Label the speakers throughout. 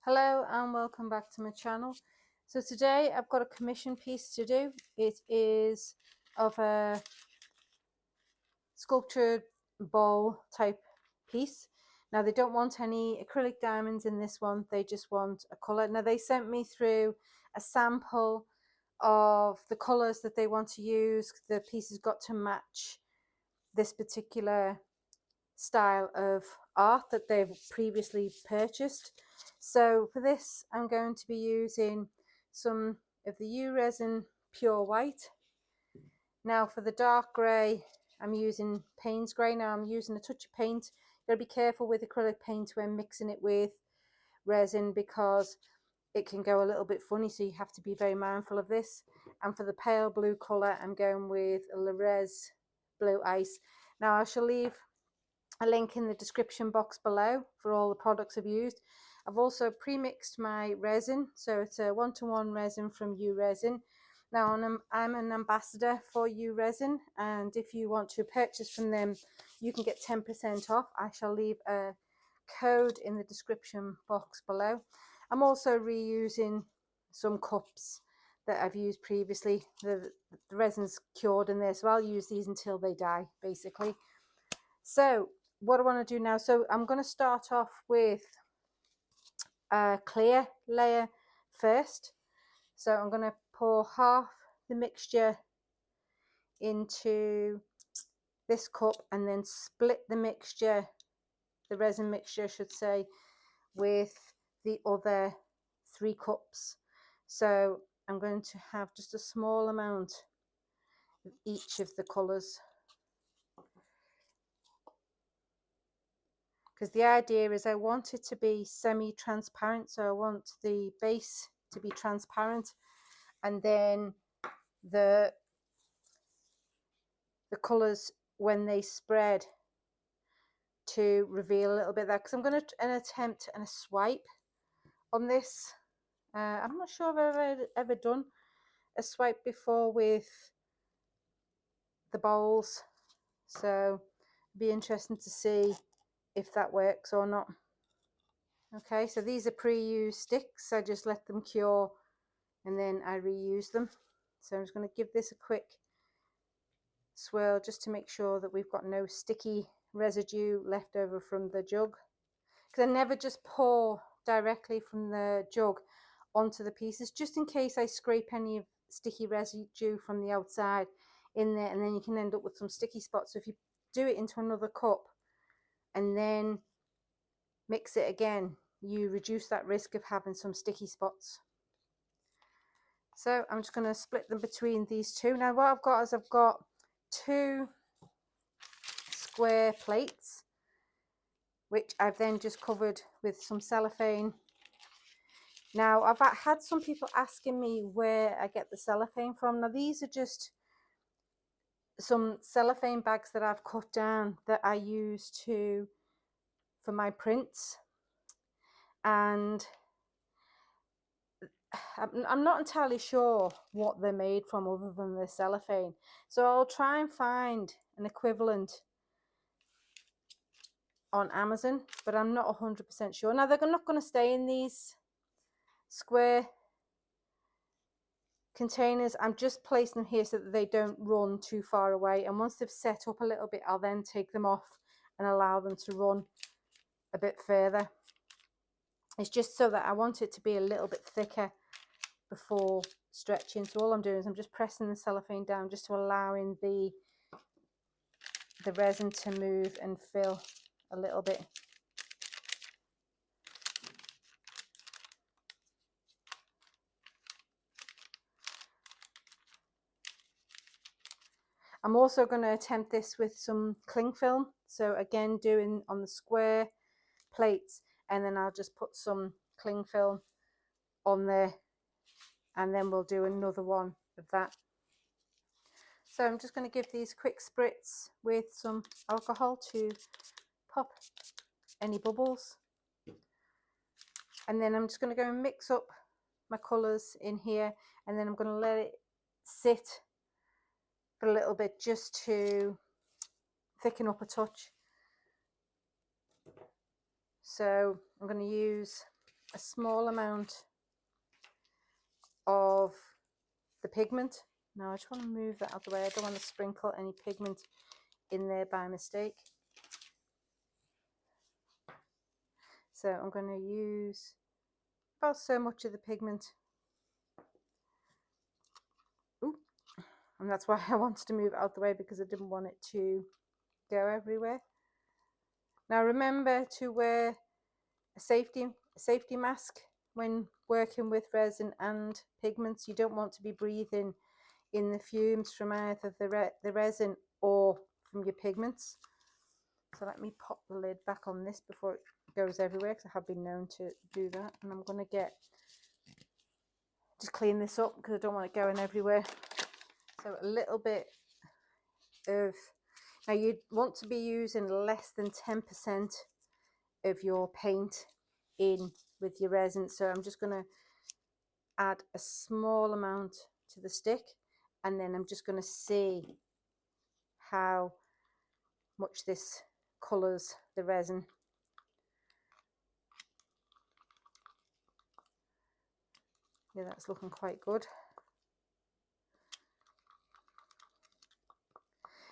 Speaker 1: Hello and welcome back to my channel. So today I've got a commission piece to do. It is of a sculptured bowl type piece. Now they don't want any acrylic diamonds in this one, they just want a colour. Now they sent me through a sample of the colours that they want to use. The piece has got to match this particular style of art that they've previously purchased. So for this I'm going to be using some of the U-Resin Pure White. Now for the dark grey I'm using Payne's Grey. Now I'm using a touch of paint. You've got to be careful with acrylic paint when mixing it with resin because it can go a little bit funny, so you have to be very mindful of this. And for the pale blue colour I'm going with a Lorez Blue Ice. Now I shall leave a link in the description box below for all the products I've used. I've also pre-mixed my resin, so it's a 1-to-1 resin from U-Resin. Now I'm an ambassador for U-Resin, and if you want to purchase from them you can get 10% off. I shall leave a code in the description box below. I'm also reusing some cups that I've used previously. The resin's cured in there, so I'll use these until they die basically. So what I want to do now, so I'm going to start off with a clear layer first. So I'm going to pour half the mixture into this cup and then split the mixture, the resin mixture I should say, with the other 3 cups. So I'm going to have just a small amount of each of the colours, because the idea is I want it to be semi-transparent, so I want the base to be transparent and then the colours when they spread to reveal a little bit there, because I'm going to attempt a swipe on this. I'm not sure if I've ever done a swipe before with the bowls, so it'd be interesting to see if that works or not. Okay, so these are pre-used sticks. I just let them cure and then I reuse them. So I'm just going to give this a quick swirl just to make sure that we've got no sticky residue left over from the jug, because I never just pour directly from the jug onto the pieces, just in case I scrape any of sticky residue from the outside in there, and then you can end up with some sticky spots. So if you do it into another cup and then mix it again, you reduce that risk of having some sticky spots. So I'm just going to split them between these two. Now what I've got is I've got 2 square plates, which I've then just covered with some cellophane. Now I've had some people asking me where I get the cellophane from. Now these are just some cellophane bags that I've cut down that I use for my prints, and I'm not entirely sure what they're made from other than the cellophane, so I'll try and find an equivalent on Amazon, but I'm not 100% sure. Now they're not going to stay in these square containers. I'm just placing them here so that they don't run too far away, and once they've set up a little bit I'll then take them off and allow them to run a bit further. It's just so that I want it to be a little bit thicker before stretching. So all I'm doing is I'm just pressing the cellophane down just to allowing the resin to move and fill a little bit. I'm also going to attempt this with some cling film, so again doing on the square plates, and then I'll just put some cling film on there and then we'll do another one of that. So I'm just going to give these quick spritz with some alcohol to pop any bubbles, and then I'm just going to go and mix up my colours in here, and then I'm going to let it sit for a little bit just to thicken up a touch. So I'm going to use a small amount of the pigment. Now I just want to move that out of the way. I don't want to sprinkle any pigment in there by mistake. So I'm going to use about so much of the pigment. Ooh. And that's why I wanted to move it out the way, because I didn't want it to go everywhere. Now remember to wear a safety mask when working with resin and pigments. You don't want to be breathing in the fumes from either the resin or from your pigments. So let me pop the lid back on this before it goes everywhere, because I have been known to do that. And I'm going to just clean this up because I don't want it going everywhere. So a little bit of, now you'd want to be using less than 10% of your paint in with your resin. So I'm just going to add a small amount to the stick, and then I'm just going to see how much this colours the resin. Yeah, that's looking quite good.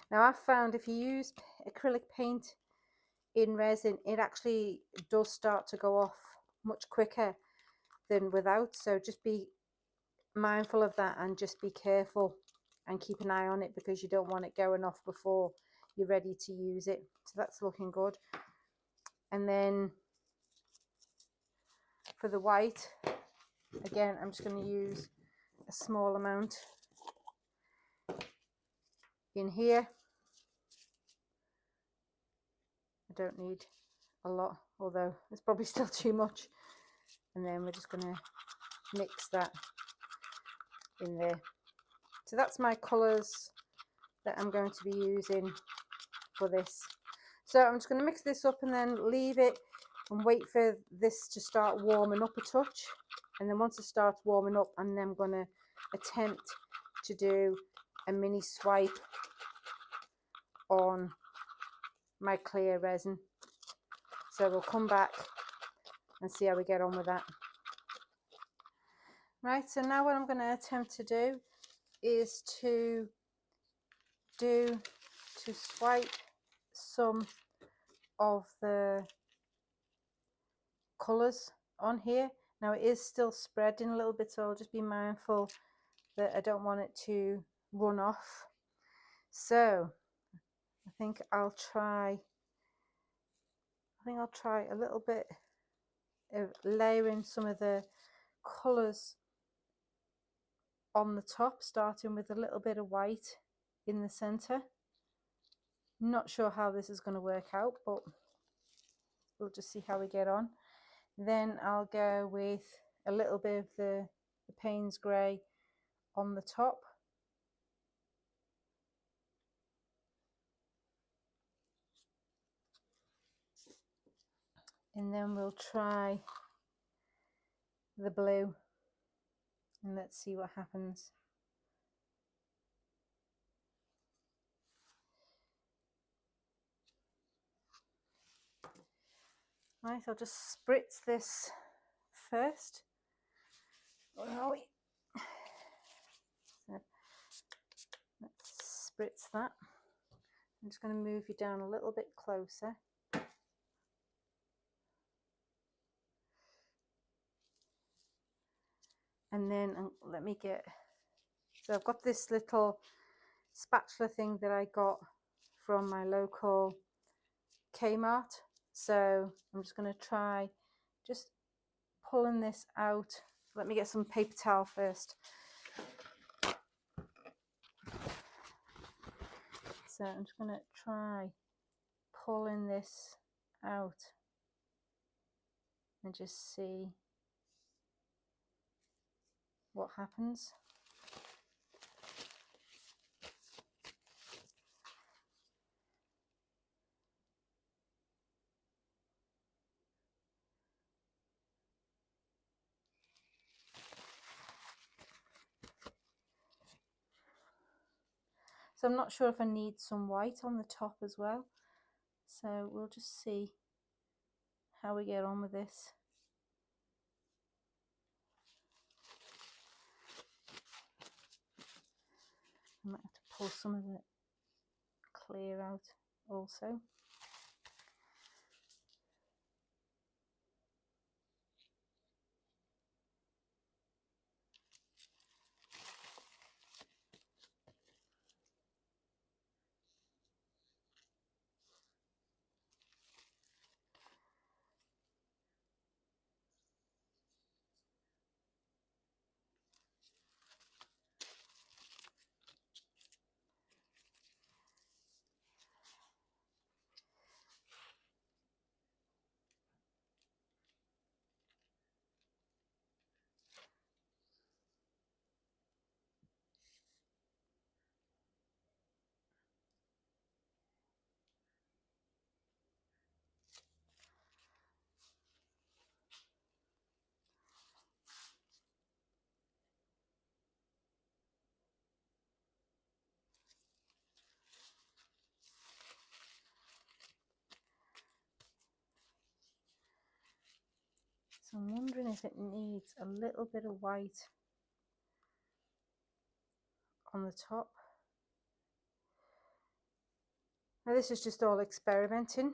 Speaker 1: Now I've found if you use acrylic paint in resin, it actually does start to go off much quicker than without. So just be mindful of that and just be careful and keep an eye on it, because you don't want it going off before you're ready to use it. So that's looking good. And then for the white, again, I'm just going to use a small amount in here. I don't need a lot, although it's probably still too much. And then we're just going to mix that in there. So that's my colours that I'm going to be using for this. So I'm just going to mix this up and then leave it and wait for this to start warming up a touch. And then once it starts warming up, I'm then going to attempt to do a mini swipe on my clear resin. So we'll come back and see how we get on with that. Right, so now what I'm going to attempt to do is to swipe some of the colours on here. Now it is still spreading a little bit, so I'll just be mindful that I don't want it to run off. So I think I'll try a little bit of layering some of the colours on the top, starting with a little bit of white in the centre. Not sure how this is going to work out, but we'll just see how we get on. Then I'll go with a little bit of the Payne's grey on the top. And then we'll try the blue, and let's see what happens. Right, I'll just spritz this first. Where are we? So let's spritz that. I'm just going to move you down a little bit closer. And then let me get, so I've got this little spatula thing that I got from my local Kmart. So I'm just going to try just pulling this out. Let me get some paper towel first. So I'm just going to try pulling this out and just see what happens. So I'm not sure if I need some white on the top as well. So we'll just see how we get on with this. pull some of the clear out also. So I'm wondering if it needs a little bit of white on the top. Now this is just all experimenting.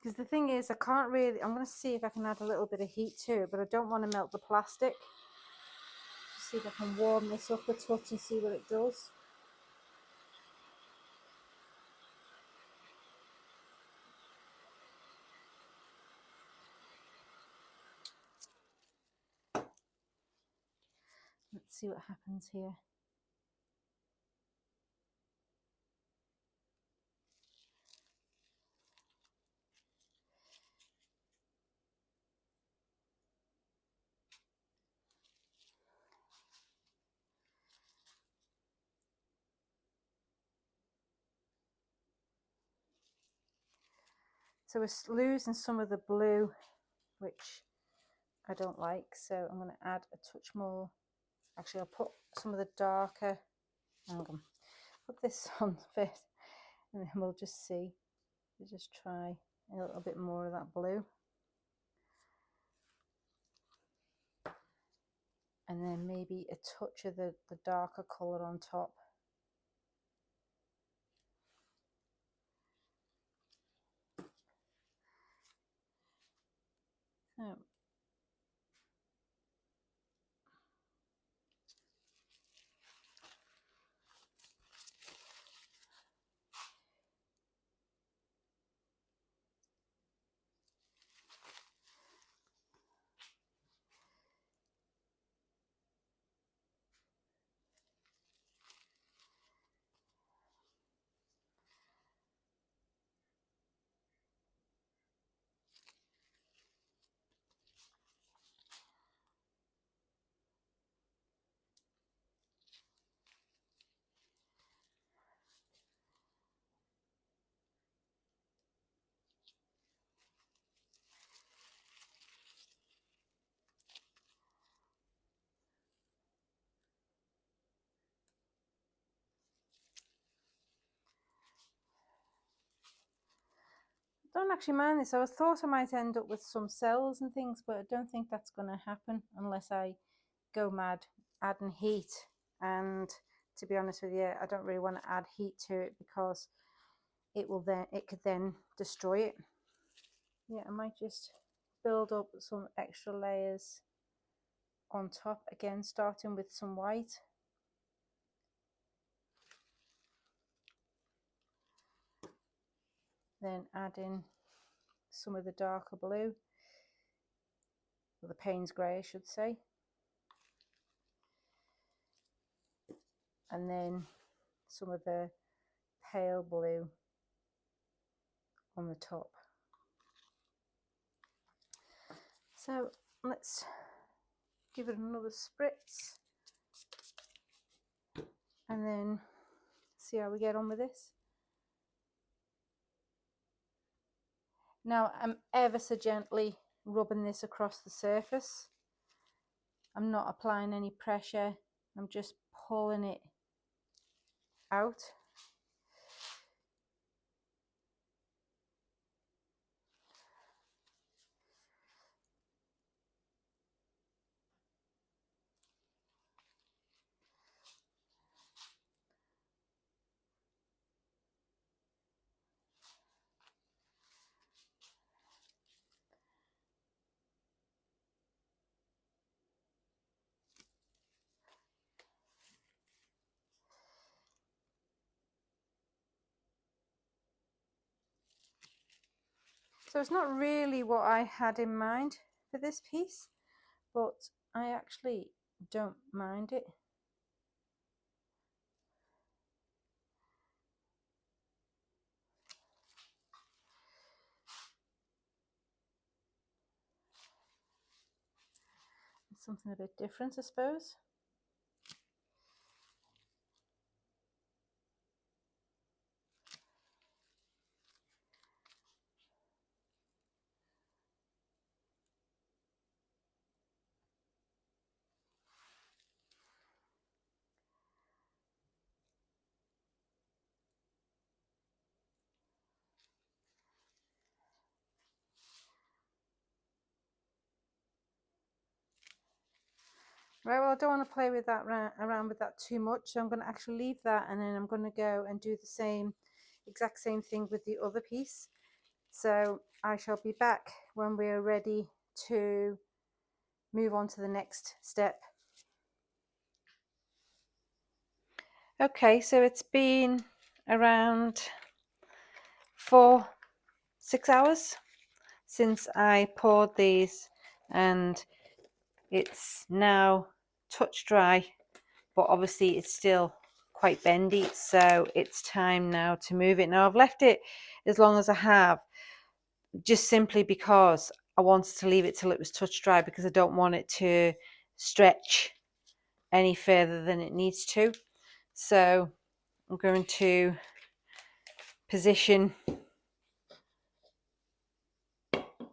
Speaker 1: Because the thing is, I can't really, I'm going to see if I can add a little bit of heat to it, but I don't want to melt the plastic. Just see if I can warm this up a touch and see what it does. Let's see what happens here. So we're losing some of the blue, which I don't like. So I'm going to add a touch more. Actually, I'll put some of the darker. Hang on. Put this on first, and then we'll just see. We'll just try a little bit more of that blue. And then maybe a touch of the darker colour on top. Don't actually mind this. I thought I might end up with some cells and things, but I don't think that's going to happen unless I go mad adding heat. And to be honest with you, I don't really want to add heat to it because it could then destroy it. Yeah, I might just build up some extra layers on top, again starting with some white. Then add in some of the darker blue, or the Payne's grey I should say, and then some of the pale blue on the top. So let's give it another spritz and then see how we get on with this. Now I'm ever so gently rubbing this across the surface. I'm not applying any pressure, I'm just pulling it out. So it's not really what I had in mind for this piece, but I actually don't mind it. It's something a bit different, I suppose. Right, well, I don't want to play with that around with that too much, so I'm going to actually leave that, and then I'm going to go and do the exact same thing with the other piece. So I shall be back when we're ready to move on to the next step. Okay, so it's been around 4-6 hours since I poured these, and it's now touch dry, but obviously it's still quite bendy, so it's time now to move it. Now I've left it as long as I have just simply because I wanted to leave it till it was touch dry, because I don't want it to stretch any further than it needs to. So I'm going to position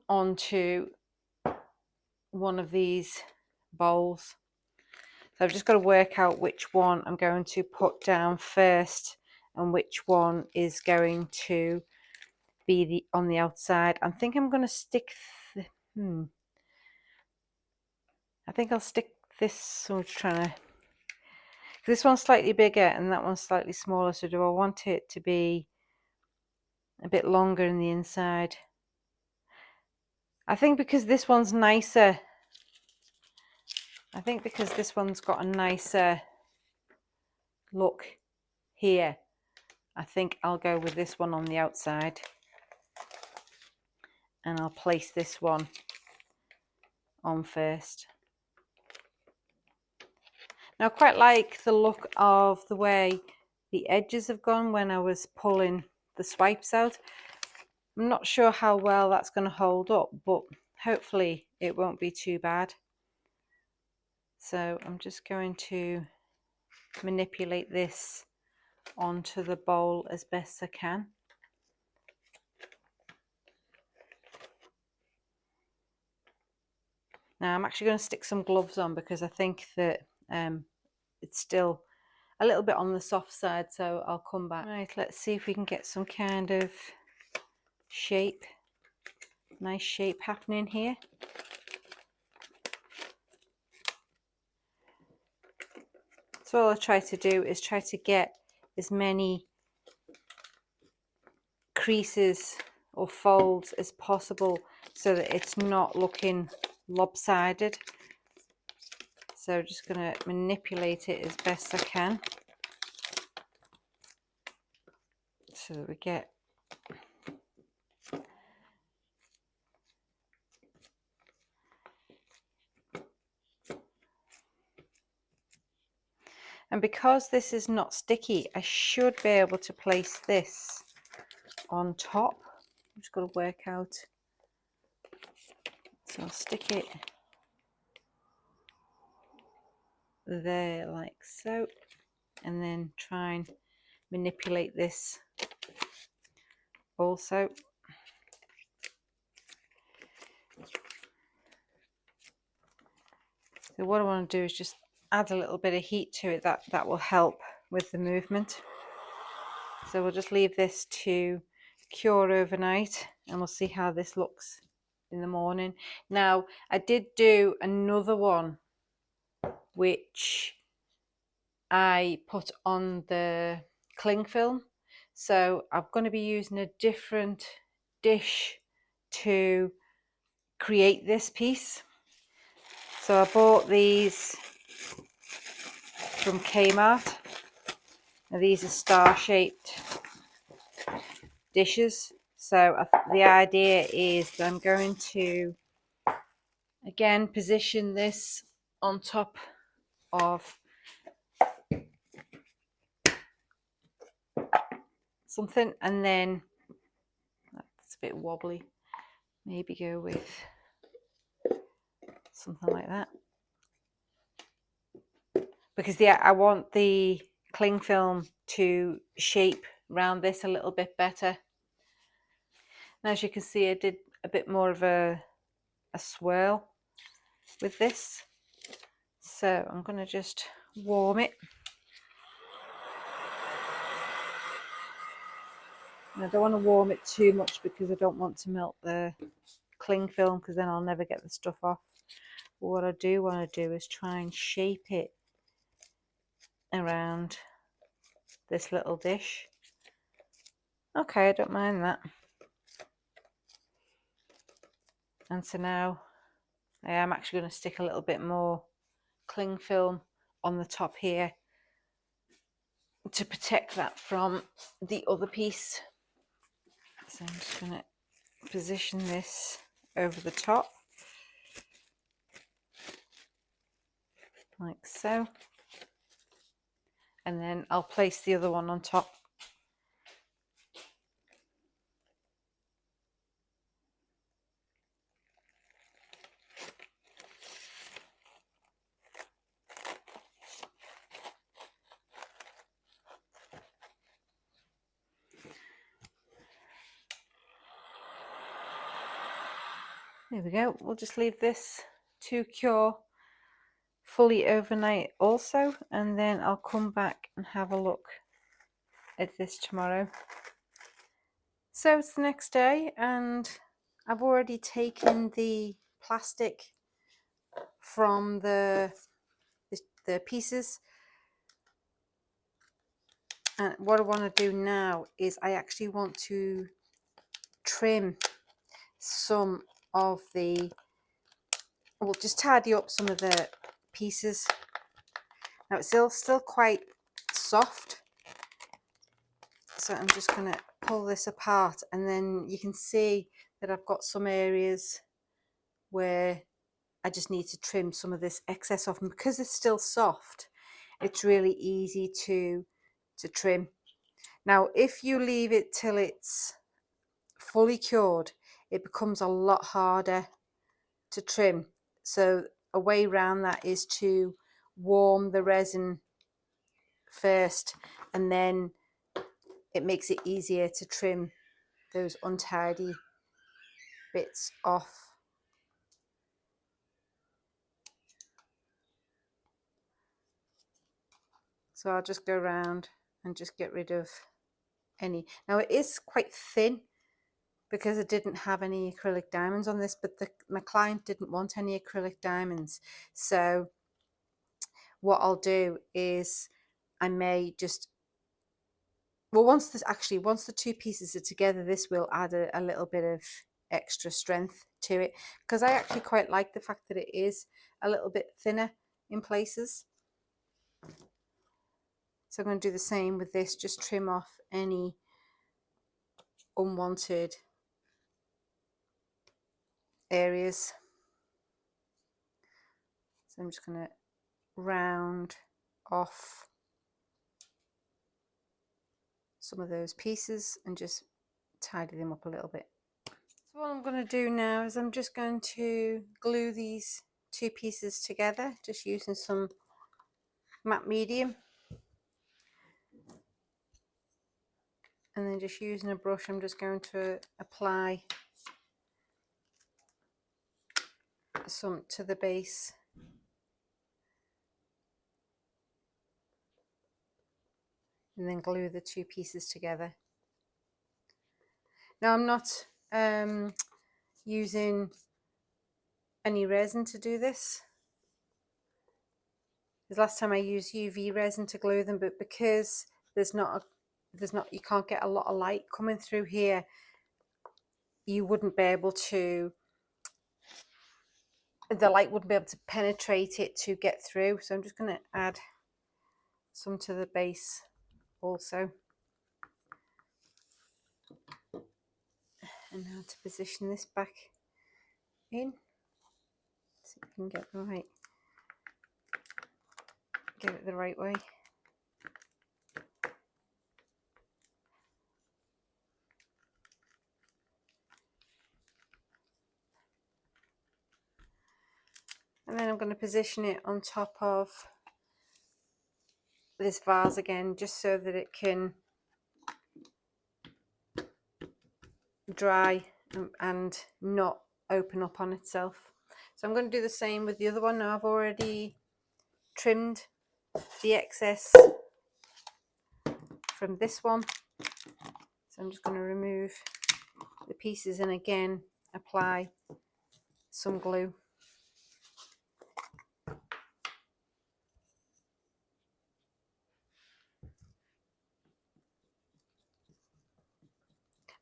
Speaker 1: onto one of these bowls. So I've just got to work out which one I'm going to put down first and which one is going to be on the outside. I think I'm going to stick I think I'll stick this, so I'm trying to, this one's slightly bigger and that one's slightly smaller, so do I want it to be a bit longer in the inside? I think because this one's nicer, I think because this one's got a nicer look here, I think I'll go with this one on the outside, and I'll place this one on first. Now I quite like the look of the way the edges have gone when I was pulling the swipes out. I'm not sure how well that's going to hold up, but hopefully it won't be too bad. So I'm just going to manipulate this onto the bowl as best I can. Now I'm actually going to stick some gloves on because I think that it's still a little bit on the soft side, so I'll come back. Right, let's see if we can get some kind of shape, nice shape happening here. So all I try to do is try to get as many creases or folds as possible so that it's not looking lopsided. So just going to manipulate it as best I can so that we get and because this is not sticky, I should be able to place this on top. I'm just going to work out. So I'll stick it there like so, and then try and manipulate this also. So what I want to do is just add a little bit of heat to it. That will help with the movement. So we'll just leave this to cure overnight, and we'll see how this looks in the morning. Now I did do another one which I put on the cling film, so I'm going to be using a different dish to create this piece. So I bought these from Kmart. Now these are star-shaped dishes, So the idea is that I'm going to again position this on top of something, and then that's a bit wobbly, maybe go with something like that, because I want the cling film to shape around this a little bit better. And as you can see, I did a bit more of a swirl with this, so I'm going to just warm it. And I don't want to warm it too much because I don't want to melt the cling film, because then I'll never get the stuff off. But what I do want to do is try and shape it around this little dish. Okay, I don't mind that. And so now I am actually going to stick a little bit more cling film on the top here to protect that from the other piece. So I'm just going to position this over the top like so, and then I'll place the other one on top. There we go. We'll just leave this to cure fully overnight also, and then I'll come back and have a look at this tomorrow. So it's the next day, and I've already taken the plastic from the pieces, and what I want to do now is I actually want to trim some of the, well, just tidy up some of the pieces. Now it's still quite soft, so I'm just going to pull this apart, and then you can see that I've got some areas where I just need to trim some of this excess off, and because it's still soft, it's really easy to trim. Now if you leave it till it's fully cured, it becomes a lot harder to trim. So a way around that is to warm the resin first, and then it makes it easier to trim those untidy bits off. So I'll just go around and just get rid of any. Now it is quite thin because I didn't have any acrylic diamonds on this, but my client didn't want any acrylic diamonds. So what I'll do is I may just, well, once the two pieces are together, this will add a little bit of extra strength to it, because I actually quite like the fact that it is a little bit thinner in places. So I'm going to do the same with this, just trim off any unwanted areas. So I'm just going to round off some of those pieces and just tidy them up a little bit. So what I'm going to do now is I'm just going to glue these two pieces together, just using some matte medium, and then just using a brush I'm just going to apply some to the base. And then glue the two pieces together. Now I'm not using any resin to do this, because last time I used UV resin to glue them, but because you can't get a lot of light coming through here, you wouldn't be able to, the light wouldn't be able to penetrate it to get through. So I'm just going to add some to the base also. And now to position this back in, so you can get it the right way. And then I'm going to position it on top of this vase again, just so that it can dry and not open up on itself. So I'm going to do the same with the other one. Now I've already trimmed the excess from this one, so I'm just going to remove the pieces and again apply some glue.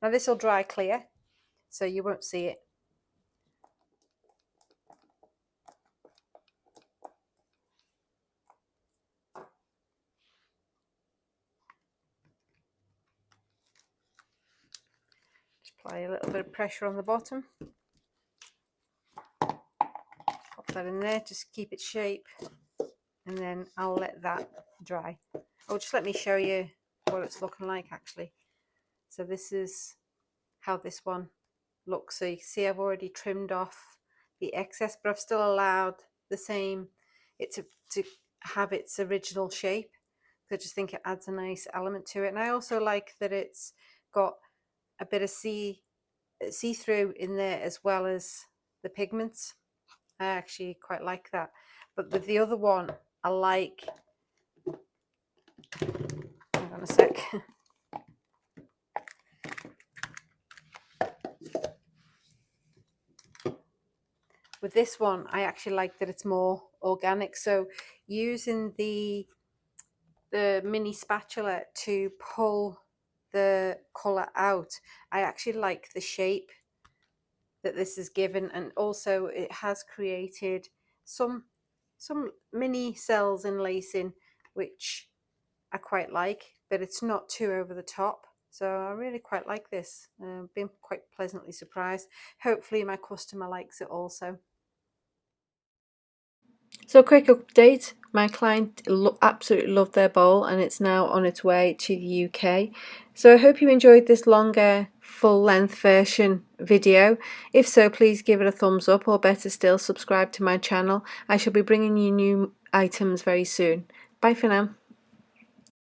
Speaker 1: Now this will dry clear, so you won't see it. Just apply a little bit of pressure on the bottom. Pop that in there, just keep its shape, and then I'll let that dry. Oh, just let me show you what it's looking like actually. So this is how this one looks. So you can see I've already trimmed off the excess, but I've still allowed the same, it to have its original shape. I just think it adds a nice element to it. And I also like that it's got a bit of see-through in there as well as the pigments. I actually quite like that. But with the other one, I like, hang on a sec. With this one, I actually like that it's more organic. So using the mini spatula to pull the colour out, I actually like the shape that this is given, and also it has created some mini cells in lacing, which I quite like, but it's not too over the top. So I really quite like this. Been quite pleasantly surprised. Hopefully my customer likes it also. So a quick update, my client absolutely loved their bowl and it's now on its way to the UK. So I hope you enjoyed this longer full length version video. If so, please give it a thumbs up, or better still, subscribe to my channel. I shall be bringing you new items very soon. Bye for now.